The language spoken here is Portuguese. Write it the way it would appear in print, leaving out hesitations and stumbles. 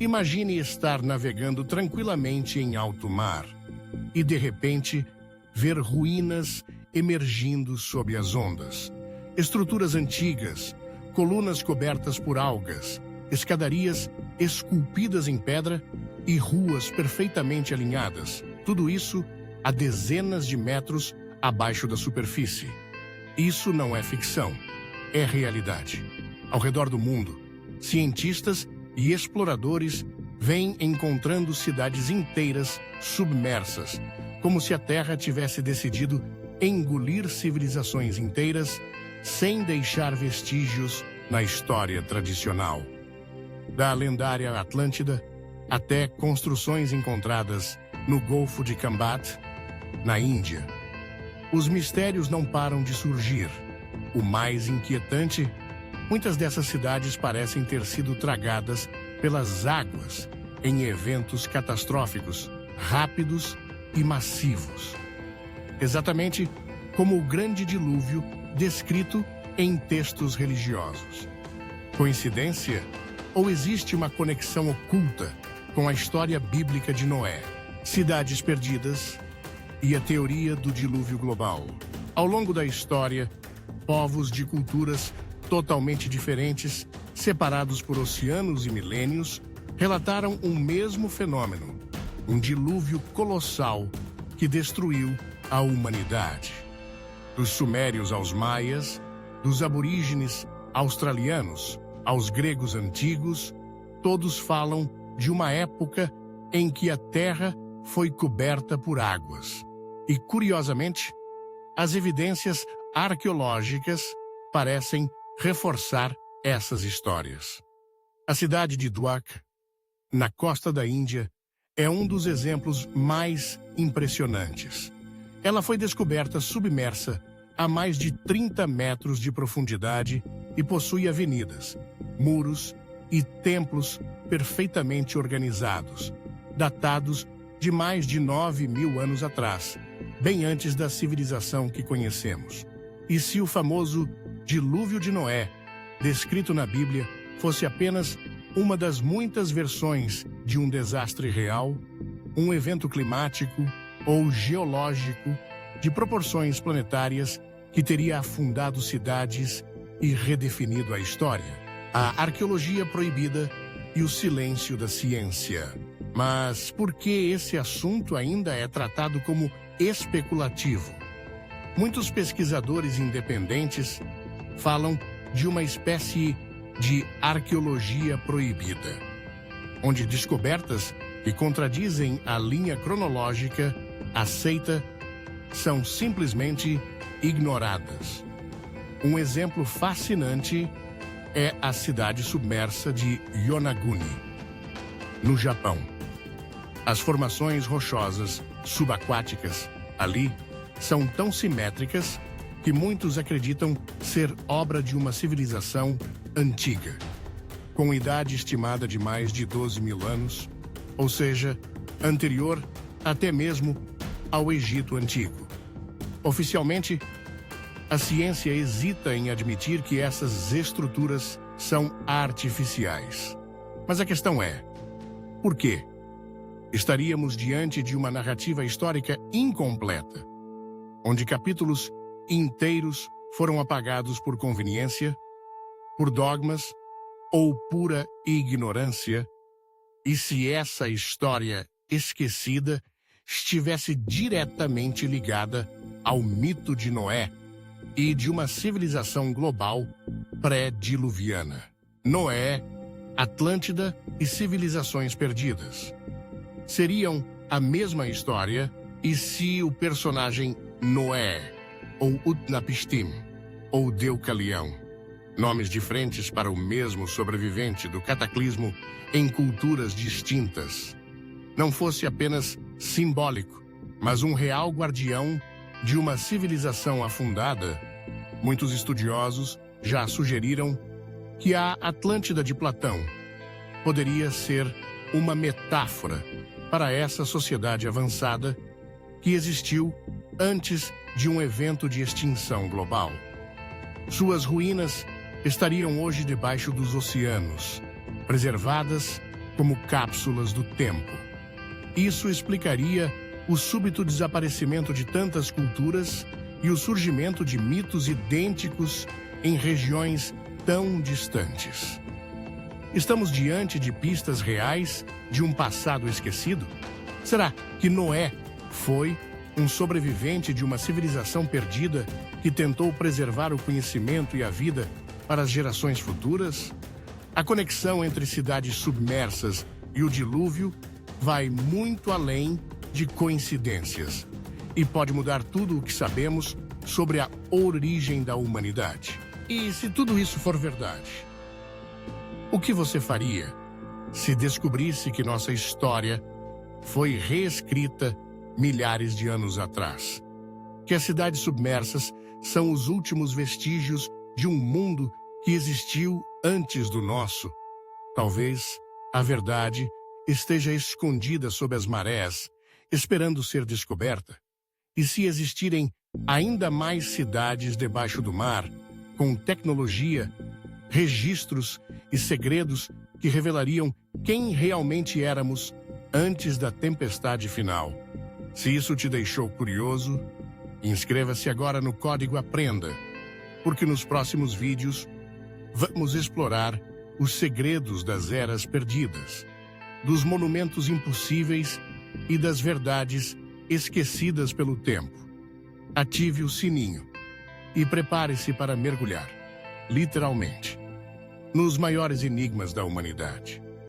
Imagine estar navegando tranquilamente em alto mar e, de repente, ver ruínas emergindo sob as ondas. Estruturas antigas, colunas cobertas por algas, escadarias esculpidas em pedra e ruas perfeitamente alinhadas. Tudo isso a dezenas de metros abaixo da superfície. Isso não é ficção, é realidade. Ao redor do mundo, cientistas e exploradores vêm encontrando cidades inteiras submersas, como se a Terra tivesse decidido engolir civilizações inteiras sem deixar vestígios na história tradicional. Da lendária Atlântida até construções encontradas no Golfo de Kambat, na Índia. Os mistérios não param de surgir. O mais inquietante, muitas dessas cidades parecem ter sido tragadas pelas águas em eventos catastróficos, rápidos e massivos. Exatamente como o grande dilúvio descrito em textos religiosos. Coincidência? Ou existe uma conexão oculta com a história bíblica de Noé, cidades perdidas e a teoria do dilúvio global? Ao longo da história, povos de culturas totalmente diferentes, separados por oceanos e milênios, relataram um mesmo fenômeno, um dilúvio colossal que destruiu a humanidade. Dos sumérios aos maias, dos aborígenes australianos aos gregos antigos, todos falam de uma época em que a Terra foi coberta por águas. E, curiosamente, as evidências arqueológicas parecem reforçar essas histórias. A cidade de Dwak, na costa da Índia, é um dos exemplos mais impressionantes. Ela foi descoberta submersa a mais de 30 metros de profundidade e possui avenidas, muros e templos perfeitamente organizados, datados de mais de 9.000 anos atrás, bem antes da civilização que conhecemos. E se o famoso dilúvio de Noé, descrito na Bíblia, fosse apenas uma das muitas versões de um desastre real, um evento climático ou geológico de proporções planetárias que teria afundado cidades e redefinido a história, a arqueologia proibida e o silêncio da ciência. Mas por que esse assunto ainda é tratado como especulativo? Muitos pesquisadores independentes falam de uma espécie de arqueologia proibida, onde descobertas que contradizem a linha cronológica aceita são simplesmente ignoradas. Um exemplo fascinante é a cidade submersa de Yonaguni, no Japão. As formações rochosas subaquáticas ali são tão simétricas que muitos acreditam ser obra de uma civilização antiga, com idade estimada de mais de 12.000 anos, ou seja, anterior até mesmo ao Egito Antigo. Oficialmente, a ciência hesita em admitir que essas estruturas são artificiais. Mas a questão é, por quê? Estaríamos diante de uma narrativa histórica incompleta, onde capítulos inteiros foram apagados por conveniência, por dogmas ou pura ignorância, e se essa história esquecida estivesse diretamente ligada ao mito de Noé e de uma civilização global pré-diluviana. Noé, Atlântida e civilizações perdidas seriam a mesma história, e se o personagem Noé, ou Utnapishtim, ou Deucalião, nomes diferentes para o mesmo sobrevivente do cataclismo em culturas distintas, não fosse apenas simbólico, mas um real guardião de uma civilização afundada, muitos estudiosos já sugeriram que a Atlântida de Platão poderia ser uma metáfora para essa sociedade avançada que existiu antes de um evento de extinção global. Suas ruínas estariam hoje debaixo dos oceanos, preservadas como cápsulas do tempo. Isso explicaria o súbito desaparecimento de tantas culturas e o surgimento de mitos idênticos em regiões tão distantes. Estamos diante de pistas reais de um passado esquecido? Será que Noé foi um sobrevivente de uma civilização perdida que tentou preservar o conhecimento e a vida para as gerações futuras? A conexão entre cidades submersas e o dilúvio vai muito além de coincidências e pode mudar tudo o que sabemos sobre a origem da humanidade. E se tudo isso for verdade, o que você faria se descobrisse que nossa história foi reescrita milhares de anos atrás? Que as cidades submersas são os últimos vestígios de um mundo que existiu antes do nosso? Talvez a verdade esteja escondida sob as marés, esperando ser descoberta. E se existirem ainda mais cidades debaixo do mar, com tecnologia, registros e segredos que revelariam quem realmente éramos antes da tempestade final? Se isso te deixou curioso, inscreva-se agora no Código Aprenda, porque nos próximos vídeos vamos explorar os segredos das eras perdidas, dos monumentos impossíveis e das verdades esquecidas pelo tempo. Ative o sininho e prepare-se para mergulhar, literalmente, nos maiores enigmas da humanidade.